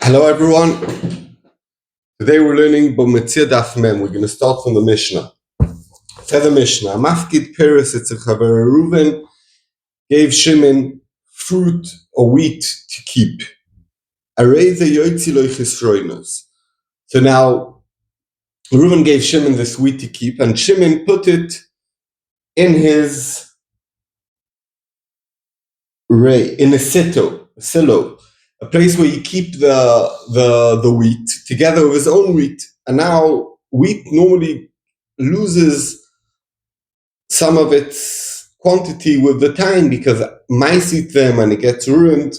Hello everyone. Today we're learning Meciah Daf Mem. We're going to start from the Mishnah. Says the Mishnah, Mafkid Peres Etzechaver Reuven gave Shimon fruit or wheat to keep. Aryeh Yotzi lo Chisroinos. So now Reuven gave Shimon this wheat to keep, and Shimon put it in his in a silo, a place where you keep the wheat together with his own wheat. And now wheat normally loses some of its quantity with the time because mice eat them and it gets ruined.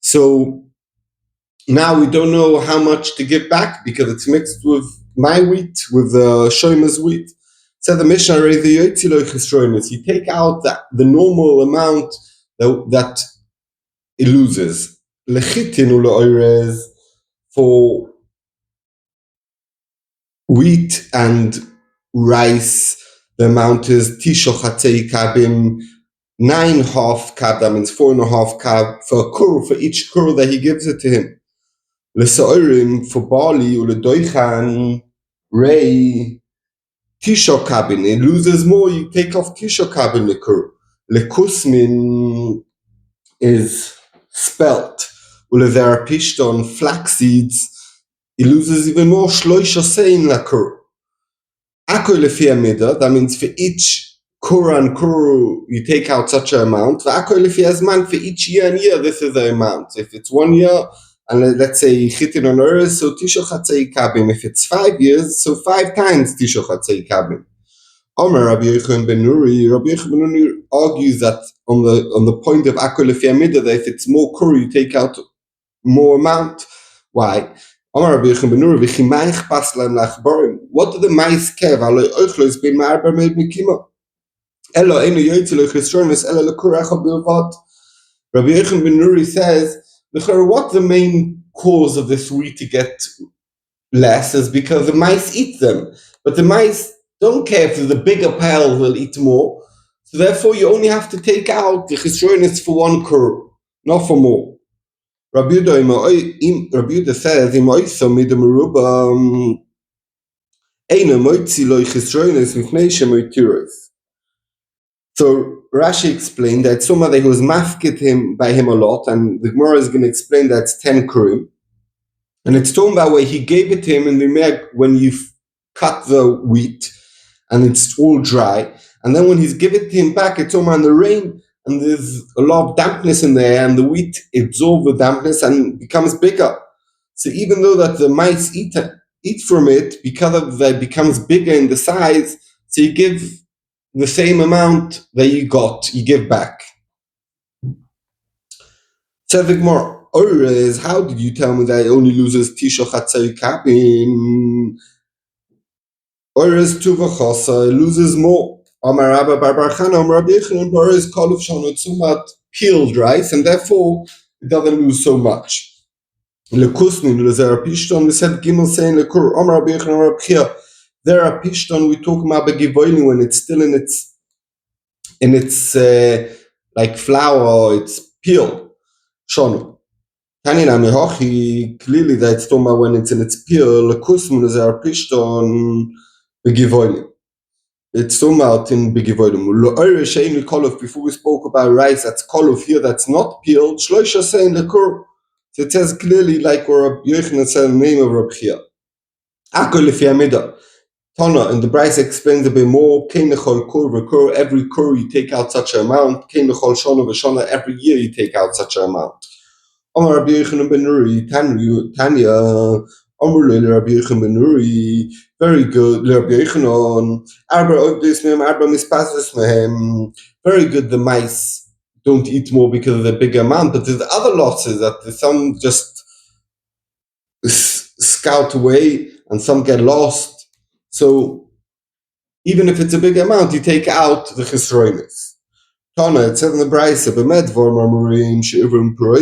So now we don't know how much to give back because it's mixed with my wheat, with Shomer's wheat. So the Mishnah, you take out the normal amount that it loses. For wheat and rice, the amount is tisho chatzei kabim, 9.5 kab, that means 4.5 kab for a kur, for each kur that he gives it to him. L'sa'orim, for barley, u'ledoichan, rei, tisho kabin, it loses more, you take off tisho kabin the kur. Lekusmin is spelt, u'lezerapishton, flax seeds, it loses even more, shloisha sein lakur. Akoy lefi amida, that means for each kur and kur you take out such an amount. Akoy lefi azman, for each year and year this is the amount. If it's 1 year, and let's say chitin on earth, so tisho chatzei kabim. If it's 5 years, so 5 times tisho chatzei kabim. Omer Rabbi Yochanan ben Nuri, Rabbi Yochanan ben Nuri argues that on the point of akoy lefi amida, that if it's more kur you take out more amount. Why? What do the mice care? Rabbi Yochanan ben Nuri says, what the main cause of this wheat to get less is because the mice eat them. But the mice don't care if the bigger pile will eat more. So therefore you only have to take out the chisronis for 1 kur, not for more. Rabbi Yehuda says, so Rashi explained that somebody who was mafkid by him a lot, and the Gemara is going to explain that it's 10 kurim, and it's talking about where he gave it to him in the meg when you cut the wheat and it's all dry, and then when he's given it to him back, it's talking about the rain. And there's a lot of dampness in there, and the wheat absorbs the dampness and becomes bigger. So even though that the mice eat from it, because of that it becomes bigger in the size, so you give the same amount that you got, you give back. So the Gemara, how did you tell me that it only loses tisho chatzei kabim? Orez tuva chasa, it loses more. Amar Rabba Bar Bar Chana, Amar Rabbi Yochanan Bar is koluf shano tzumat peeled rice, and therefore it doesn't lose so much. Lekusnin lezerapishton, we said Gimel saying lekur. Amar Rabbi Yochanan Bar Bchia, zerapishton we talk about begivoili when it's still in its like flour, it's peeled. Shano. Tanina mehochi, clearly that's talking about when it's in its peel. Lekusnin lezerapishton begivoili. It's so out in Begivoidum. Before we spoke about rice, that's koluf here, that's not peeled. Shloisha saying lekur. So it says clearly, like where Rabbi Yochanan said the name of Rabbi Chia. Akol lefi amida. Tana, and the Bryce explains a bit more. Kein lechol kur v'kur. Every kur you take out such an amount. Kein lechol shana v'shana. Every year you take out such an amount. Amar Rabbi Yochanan ben Nuri, Tanya. Amar Rabbi Yochanan ben Nuri, very good. Rabbi Yochanan, very good. The mice don't eat more because of the bigger amount, but there's other losses that some just scout away and some get lost. So even if it's a big amount, you take out the chisronis. Tana, it says in the Brisa,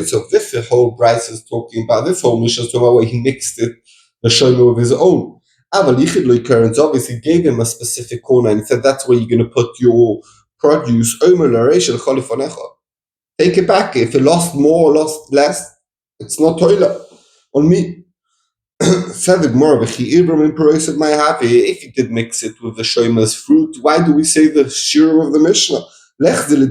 so this whole Brisa is talking about, this whole Mishnah is talking about where he mixed it, the shomer of his own. Currents obviously gave him a specific corner and said that's where you're going to put your produce. Take it back. If it lost more or lost less, it's not toilet. on me. Said the Gemara, if you did mix it with the shoyma's fruit, why do we say the shir of the Mishnah? Let's do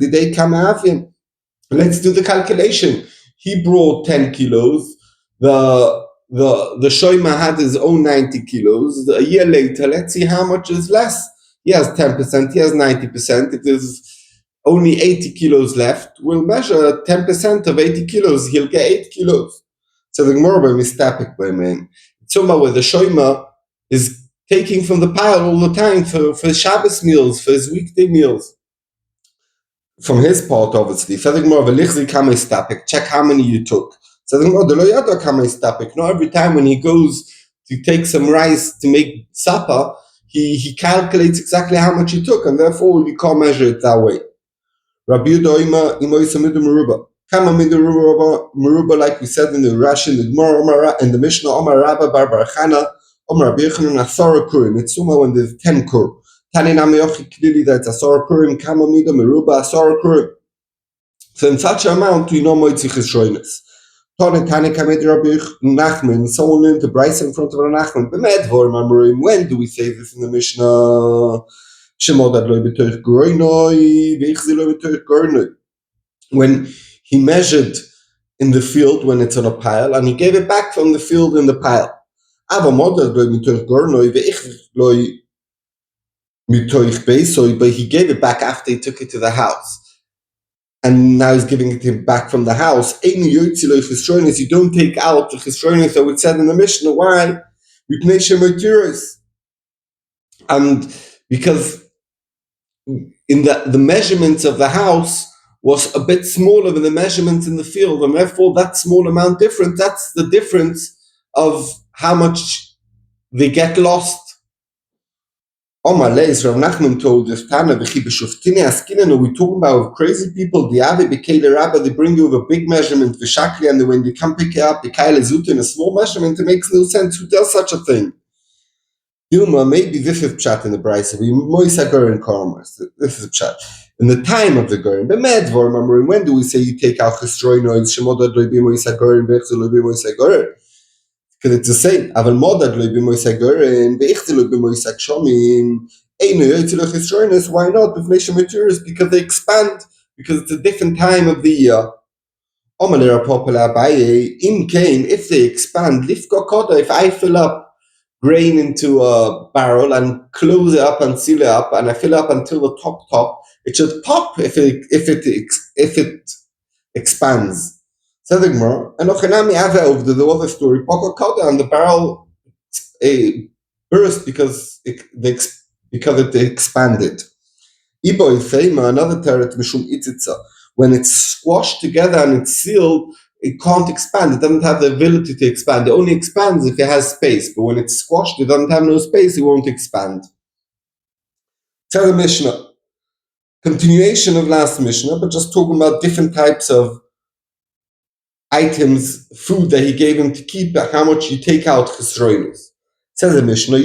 the calculation. He brought 10 kilos. The shoyma had his own 90 kilos. A year later, let's see how much is less. He has 10%, he has 90%. If there's only 80 kilos left, we'll measure 10% of 80 kilos. He'll get 8 kilos. So the Gemara by mistapik by man. It's somewhere where the shoyma is taking from the pile all the time for Shabbos meals, for his weekday meals. From his part, obviously. So the Gemara, check how many you took. So the Gemara, not every time when he goes to take some rice to make supper, he calculates exactly how much he took, and therefore you can't measure it that way. Rabbi Yehuda imoisa midu meruba. Kama midu meruba, like we said in the Rashi, in the Gemara, and the Mishnah, Omar Rabba bar Chana, Omar Rabbi Yochanan asara kurim. It's summa when there's 10 kur. Tani nami clearly that's asara kurim. Kama midu meruba asara kurim. So in such an amount, we know moitzi chesroines. Tani kamed Rabbi Nachman. Someone learned to Bryce in front of Rabbi Nachman. B'medvor mamurim. When do we say this in the Mishnah? When he measured in the field when it's on a pile, and he gave it back from the field in the pile. But he gave it back after he took it to the house. And now he's giving it back from the house. You don't take out the chesronis that we said in the Mishnah. Why? And because in the measurements of the house was a bit smaller than the measurements in the field, and therefore that small amount difference, that's the difference of how much they get lost. Omar Leis, Rav Nachman told us, Tana v'chi b'shuftini askinen, we talking about crazy people, the Avi b'keile rabba, they bring you with a big measurement, v'shakli, and when they come pick it up, b'keile zuta in a small measurement, it makes no sense. Who does such a thing? Dilma, maybe this is pshat in the Brisa. We moisa gorin karmas. This is pshat. In the time of the gorin, b'medvor mamurim, when do we say you take out chesroinoid, shemodad loy b'moisa gorin, v'echzel loy b'moisa gorin? Because it's the same. Aval modad loy b'moisa gorin, v'echzel loy b'moisa kshomim, eino yoytzi lo chesroinos. Why not? B'fnei shematuris, because they expand, because it's a different time of the year. Omalera popula abaye, in Cain, if they expand, lifko koda, if I fill up grain into a barrel and close it up and seal it up, and I fill it up until the top, it should pop if it expands. So the Gemara, and there was a story, and the barrel burst because it expanded. Ibo Ifeima, another teret mishum itzitza. When it's squashed together and it's sealed, it can't expand. It doesn't have the ability to expand. It only expands if it has space. But when it's squashed, it doesn't have no space, it won't expand. Tell the Mishnah. Continuation of last Mishnah, but just talking about different types of items, food that he gave him to keep, how much you take out chesroinus. Tell the Mishnah.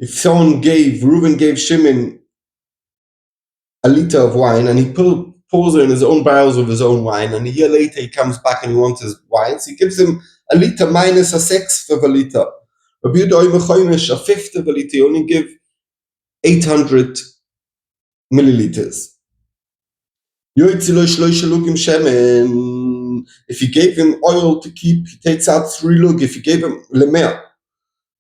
If someone Reuben gave Shimon a liter of wine, and he pours it in his own barrels with his own wine, and a year later he comes back and he wants his wine, so he gives him a liter minus a sixth of a liter. Rabbi Yehuda, a fifth of a liter, you only give 800 milliliters. If you gave him oil to keep, he takes out 3 lug. If you gave him lemer,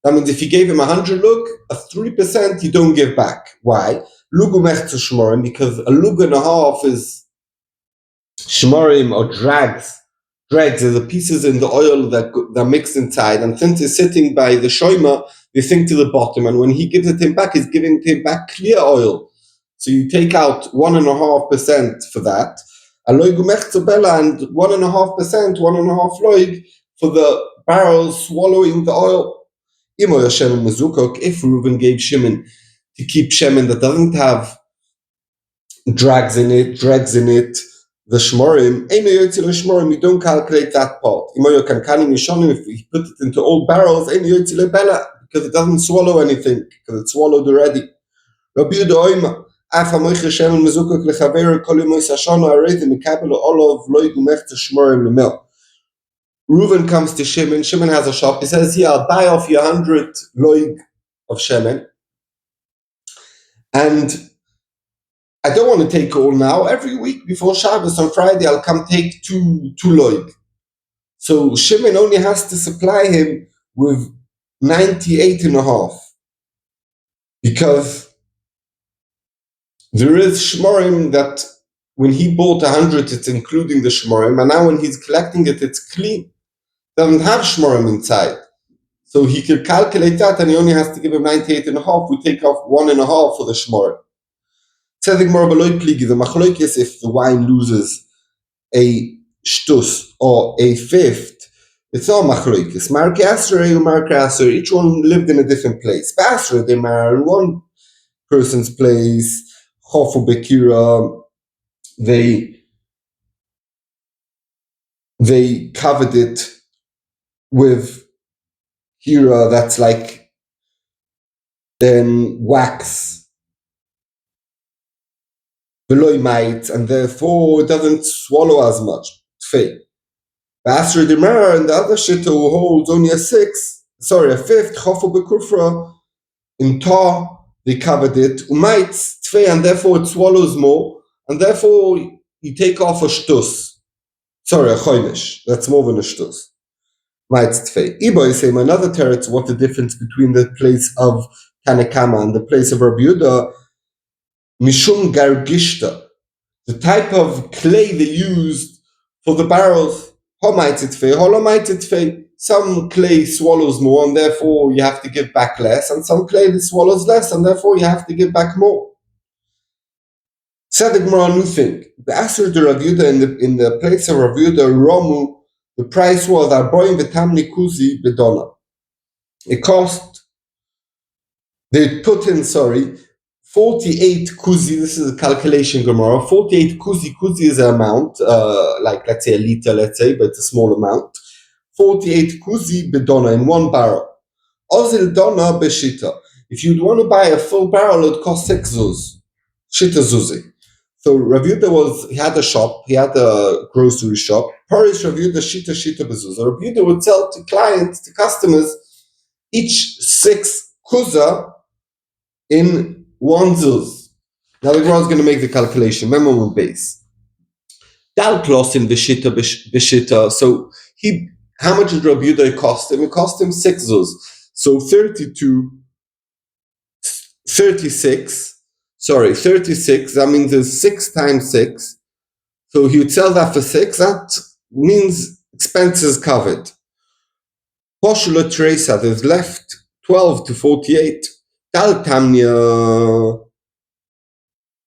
that means if you gave him 100 lug, a 3% you don't give back. Why? Because a lug and a half is shmorim, or drags. Drags are the pieces in the oil that mix inside, and since it's sitting by the shoyma, they sink to the bottom, and when he gives it him back, he's giving him back clear oil. So you take out 1.5% for that, and 1.5%, 1.5 loig for the barrel swallowing the oil. If Reuben gave Shimon to keep Shimon that doesn't have dregs in it, the shmorim, you don't calculate that part. If we put it into old barrels, because it doesn't swallow anything, because it's swallowed already. Rabbi Yehuda, אף המויכה שמן מזוקק לחבר כל ימויס השונה הרי ומקבל עולוב לא יגומך תשמורם למל. Reuven comes to Shimon. Shimon has a shop. He says, "Here, I'll buy off you 100 loig of Shimon, and I don't want to take all now. Every week before Shabbos on Friday, I'll come take two loig." So Shimon only has to supply him with 98 and a half, because there is shmorim that when he bought 100, it's including the shmorim, and now when he's collecting it, it's clean. Doesn't have shmorim inside. So he could calculate that, and he only has to give him 98 and a half. We take off 1.5 for the shmorim. Tzedek more beloy pligi. The machloik is if the wine loses a shtus or a fifth, it's all machloikis. Mark Asher, Mark Asher, each one lived in a different place. Basra, they married in one person's place. Chofu Bekira, they covered it with Hira that's like wax, below might, and therefore it doesn't swallow as much. Tfei. Basra Demar and the other shitta who holds only a fifth, Chofu Bekufra, in Ta, they covered it, umaitz tfei, and therefore it swallows more, and therefore you take off a shtus. Sorry, a choynish. That's more than a shtus. Maitz tfei. Ibo is saying another teretz, what the difference between the place of Tanakama and the place of Rabbi Yehuda, mishum gargishta, the type of clay they used for the barrels. Ho maitz tfei, ho lo maitz tfei. Some clay swallows more, and therefore you have to give back less, and some clay swallows less, and therefore you have to give back more. Said the Gemara, a new thing. The Asher de Rav Yehuda in the place of Rav Yehuda, Romu, the price was Arboim v'tamni kuzi bedona. It cost, they put in, 48 kuzi, this is a calculation Gemara, 48 kuzi is an amount, like let's say a liter, but it's a small amount. 48 kuzi bedona in one barrel. Ozil dona beshita. If you'd want to buy a full barrel, it costs 6 zuz. Shita zuzi. So Rav Yehuda he had a shop, he had a grocery shop. Parish Rav Yehuda shita bezuzah. Rav Yehuda would sell to clients, to customers, each 6 kuza in 1 zuz. Now the Gemara is going to make the calculation. Memorable base. Dal plus in beshita. So how much did Rav Yehuda cost him? It cost him 6 zuz. So 36, that means it's 6 times 6. So he would sell that for 6, that means expenses covered. Poshula Teresa, there's left 12 to 48. Dal Tamnia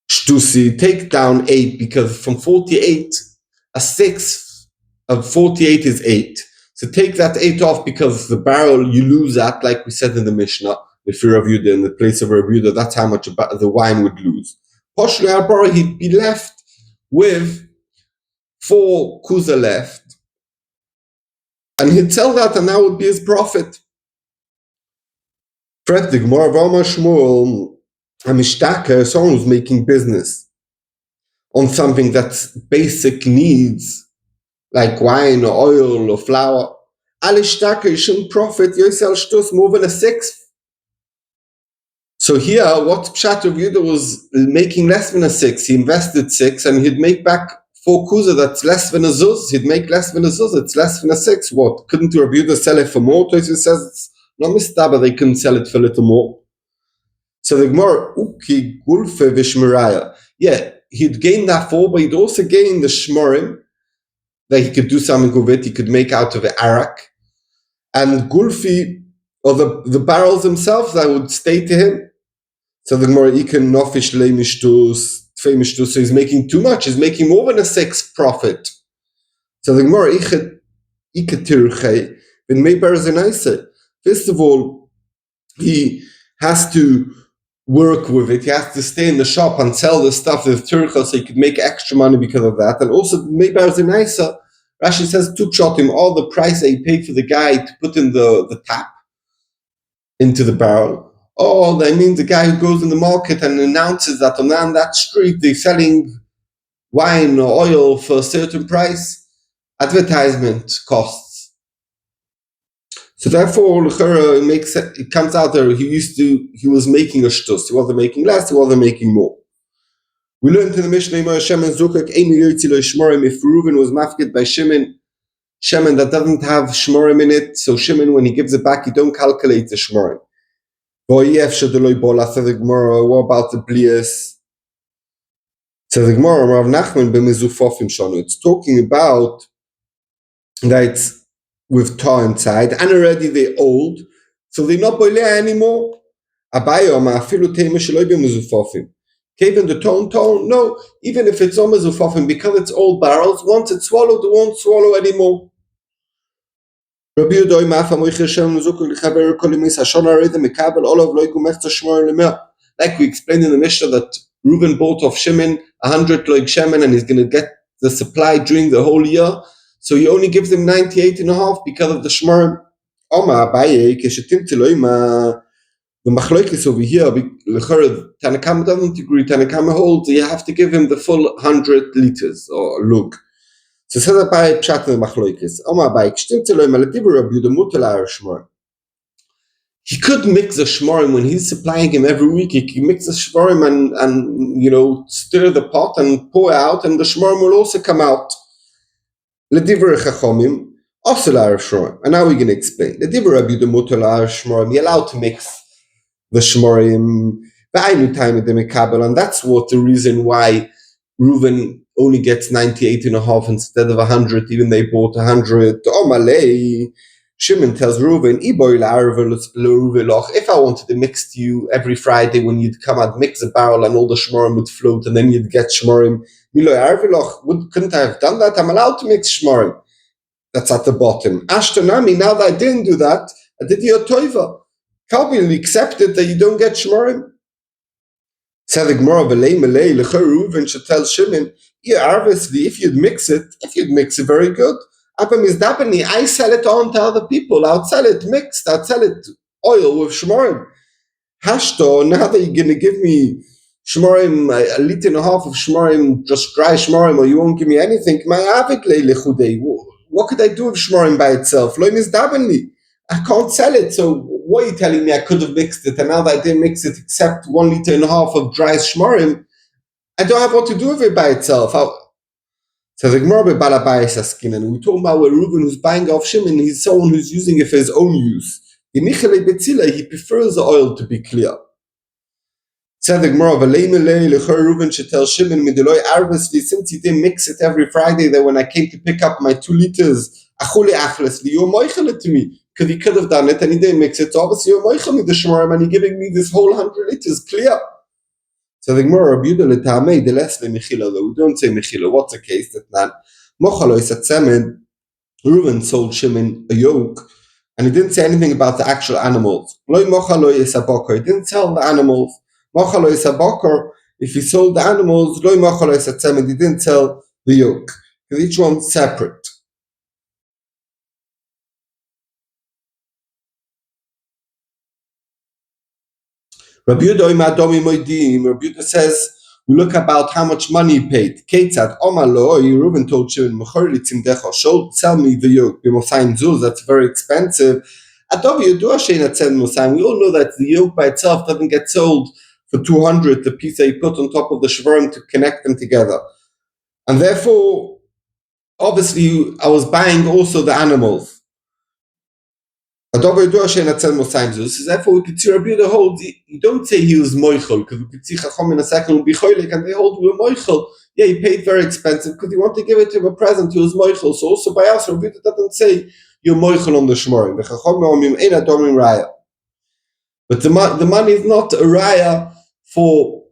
Shtusi, take down 8, because from 48, a 6th of 48 is 8. So take that 8 off, because the barrel you lose at, like we said in the Mishnah, if you're Rav Yehuda in the place of Rav Yehuda, that's how much the wine would lose. Poshli Arbara, he'd be left with 4 kuza left, and he'd sell that, and that would be his profit. Fred the Gemara of Amar Shmuel, someone who's making business on something that's basic needs, like wine or oil or flour. Alishtaka, you shouldn't profit, you sell shtus more than a 6th. So here, what Pshat Rav Yehuda was making less than a 6. He invested 6, and he'd make back 4 kuza, that's less than a zuz. He'd make less than a zuz, it's less than a 6. What? Couldn't Rav Yehuda sell it for more? Tosfos says it's not mistaba, they couldn't sell it for a little more. So the Gemara, uki gulfe v'shmiraya. Yeah, he'd gain that 4, but he'd also gain the shmorim, that he could do something with it, he could make out of the arak. And gulfi, or the barrels themselves, that would stay to him. So the Gemara, iken nofish le mishtus, tfei mishtus, so he's making too much, he's making more than a 6th profit. So the Gemara, iketirchei, ben meibar zenaisa. First of all, he has to work with it, he has to stay in the shop and sell the stuff with turcha, so he could make extra money because of that. And also, meibar zenaisa, Rashi says, took shot him all the price that he paid for the guy to put in the tap into the barrel. Oh, that means the guy who goes in the market and announces that on that street they're selling wine or oil for a certain price. Advertisement costs. So therefore, it comes out there he was making a shtus. He wasn't making less, he wasn't making more. We learned in the Mishnah, Shemen Zukak, if Reuven was mafkid by Shemen that doesn't have shmorim in it, so Shemen, when he gives it back, you don't calculate the shmorim. What about the blias? So the Gemara, Rav Nachman b'mezufofim shanu. It's talking about that it's with tar inside, and already they're old, so they're not boilea anymore. Abaye Omar afilu teima sheloi b'mezufofim. Even the tone, no, even if it's on mezufofim, because it's old barrels, once it's swallowed, it won't swallow anymore. Like we explained in the Mishnah that Reuben bought off Shimon 100 loig shemen and he's going to get the supply during the whole year, so he only gives him 98.5 because of the shmorim. The machloikis over here, Tanakama doesn't agree. Tanakama holds you have to give him the full 100 liters or lug. So says Abai pshat the machloikis. Abai stimmt lo im aladiver Rabbi Yehuda mutal shmorim. He could mix the shmorim when he's supplying him every week. He can mix the shmorim and stir the pot and pour out, and the shmorim will also come out. Ladiver chachomim also shmorim. And now we're going to explain. Ladiver Rabbi Yehuda mutal shmorim. You're allowed to mix the shmorim, and that's what the reason why Reuven only gets 98.5 instead of 100, even they bought 100. Shimon tells Reuven, if I wanted to mix to you every Friday when you'd come, I'd mix a barrel and all the shmorim would float, and then you'd get shmorim. Couldn't I have done that? I'm allowed to mix shmorim. That's at the bottom. Ashtonami, now that I didn't do that, I did your toiva. Kabul accepted that you don't get shmorim. Said the Gemara, Reuven should tell Shimon, obviously, if you'd mix it very good. I sell it on to other people. I'll sell it mixed. I'll sell it oil with shmorim. Hashto, now that you're going to give me shmorim, a liter and a half of shmorim, just dry shmorim, or you won't give me anything, what could I do with shmorim by itself? I can't sell it, so what are you telling me? I could have mixed it, and now that I didn't mix it except 1.5 liters of dry shmorim, I don't have what to do with it by itself. So the Gemara b'Balabayis askin, and we talk about where Reuven who's buying off Shimon, he's someone who's using it for his own use. He prefers the oil to be clear. So the Gemara Reuven should tell Shimon, since he didn't mix it every Friday, that when I came to pick up my 2 liters, you're moichel it to me. Because he could have done it and he didn't mix it, so obviously you're moichel me the shmorim and you're giving me this whole 100 liters clear. So the Gemara, Rabbi Yehuda letamei delesle mechila, though we don't say mechila. What's the case that nan mochalo isatzemed? Reuven sold Shimon a yoke, and he didn't say anything about the actual animals. Loi mochalo isabokar, he didn't sell the animals. Mochalo isabokar, if he sold the animals, loi mochalo isatzemed, he didn't sell the yoke, because each one's separate. Rabbi Yehuda says, we look about how much money he paid. Ketzad Omalo, Reuven told Shimon, sell me the yoke. That's very expensive. We all know that the yoke by itself doesn't get sold for 200, the piece that you put on top of the shvarim to connect them together. And therefore, obviously, I was buying also the animals. Therefore, we could see Rabbi Yehuda hold, you don't say he was moichel, because we could see Chacham in a second will be choilik, and they hold we were moichel. Yeah, he paid very expensive, because he wanted to give it to him a present, he was moichel. So also by us, Rabbi Yehuda doesn't say you're moichel on the shmorim. But the money is not a raya for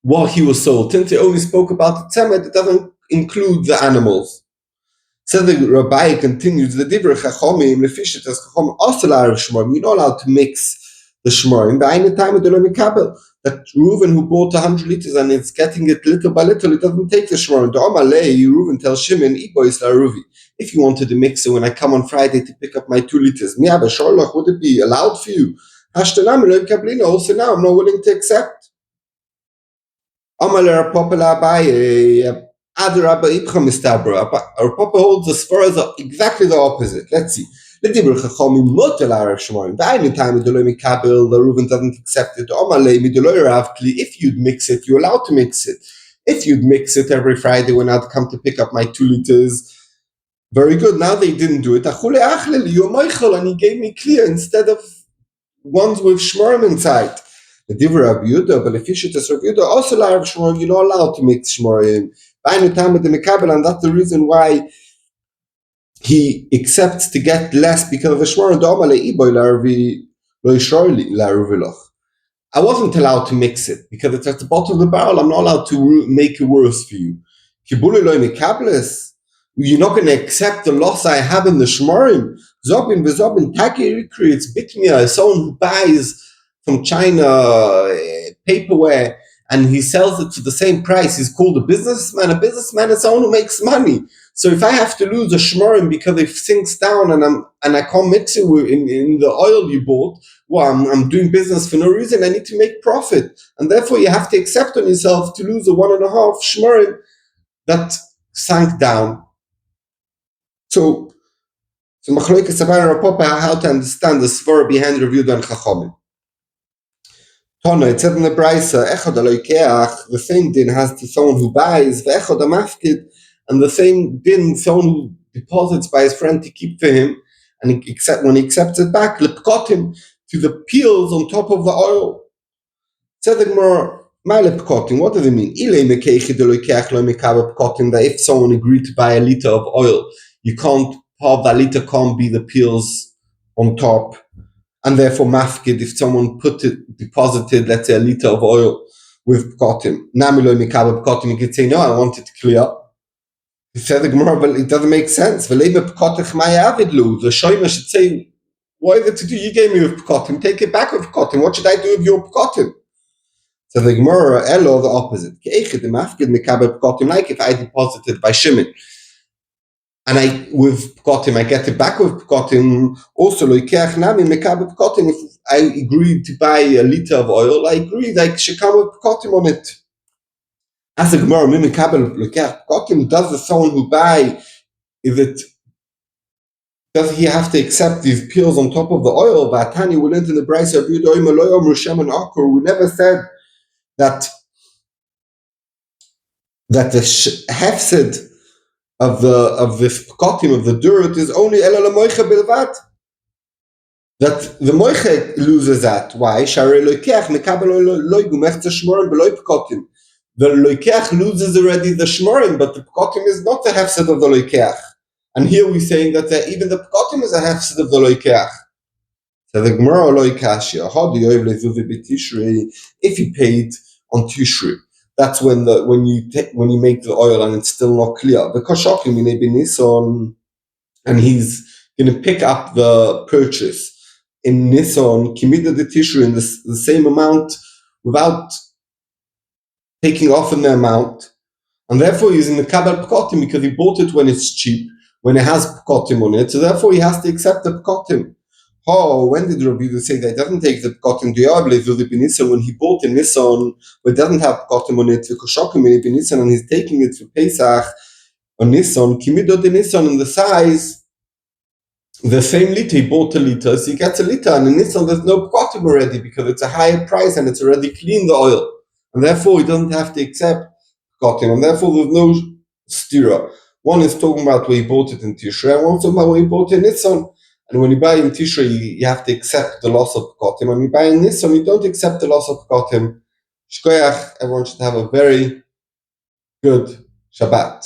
what he was sold. Since he only spoke about the tzemet, it doesn't include the animals. So the Rabbi continues, the Divra Chachomim, Lefishet as Chachom, also shmorim. You're not allowed to mix the shmorim. By any time, that Reuven who bought 100 liters and it's getting it little by little, it doesn't take the shmorim. Reuven tells Shimon, if you wanted to mix it when I come on Friday to pick up my 2 liters, would it be allowed for you? Also now I'm not willing to accept. Our Papa holds as far as exactly the opposite. Let's see. The time the Reuven doesn't accept it. If you'd mix it, you're allowed to mix it. If you'd mix it every Friday when I'd come to pick up my 2 liters, very good. Now they didn't do it. And he gave me clear instead of ones with shmorim inside. The divrei Rabbi Yehuda, but if you should Rabbi Yehuda also allow shmorim, you're not allowed to mix shmorim. And that's the reason why he accepts to get less because of the shmorim. I wasn't allowed to mix it because it's at the bottom of the barrel. I'm not allowed to make it worse for you. You're not going to accept the loss I have in the shmorim. Zobin v'zobin taki creates bitmia. Someone who buys from China paperware and he sells it for the same price. He's called a businessman. A businessman is someone who makes money. So if I have to lose a shmorim because it sinks down and I can't mix it in the oil you bought, well, I'm doing business for no reason. I need to make profit, and therefore you have to accept on yourself to lose a 1.5 shmorim that sank down. So Machlokes Rabbi Papa, how to understand the svara behind Rav Yehuda and Chachamim. Tana, it said in the Brisa, Echad aloikeach, the same din has to someone who buys, ve'echad amafkid, and the same din someone who deposits by his friend to keep for him, and when he accepts it back, lepkotim, to the peels on top of the oil. Said the Gemara, my lepkotim, what does it mean? That if someone agreed to buy a liter of oil, you can't, part of that liter can't be the peels on top, and therefore mafkid, if someone deposited, let's say, a liter of oil with pkotim, you could say, no, I want it clear. He said the Gemara, but it doesn't make sense. The shoyma should say, what is it to do? You gave me with pkotim, take it back with pkotim. What should I do with your pkotim? So the Gemara, Elo, the opposite. Like if I deposited by Shimon, and with pkotim, I get it back with pkotim. Also, if I agreed to buy a liter of oil, I agreed I should come with pkotim on it. As a Gemara, does the someone who buy, does he have to accept these peels on top of the oil? Vatani will enter the Brisa of we never said that the hefsed of this pkotim of the dirt is only ela lemoicha bilvat. That the moicha loses that. Why? The loikeach loses already the shmorim, but the pkotim is not the hefsed of the loikeach. And here we're saying that even the pkotim is a hefsed of the loikeach. So the Gemara loikashia, if you paid on Tishri, that's when you make the oil and it's still not clear. Because and he's going to pick up the purchase in Nissan, Kimida the Tishri in the same amount without taking off in the amount, and therefore he's in the Kabel Pkotim because he bought it when it's cheap, when it has Pkotim on it, so therefore he has to accept the Pkotim. Oh, when did Rabbi Yehuda say that he doesn't take the Pkotim? When he bought in Nissan, but it doesn't have Pkotim on it, and he's taking it for Pesach on Nissan, Kimido de Nissan in the size, the same liter, he bought a liter, so he gets a liter, and in Nissan there's no Pkotim already because it's a higher price and it's already cleaned the oil. And therefore, he doesn't have to accept pkotim, and therefore there's no stira. One is talking about where he bought it in Tishrei, and one is talking about where he bought it in Nissan. And when you buy in Tishrei, you have to accept the loss of pkotim. When you buy in Nissan, you don't accept the loss of pkotim. Shkoyach, everyone should have a very good Shabbat.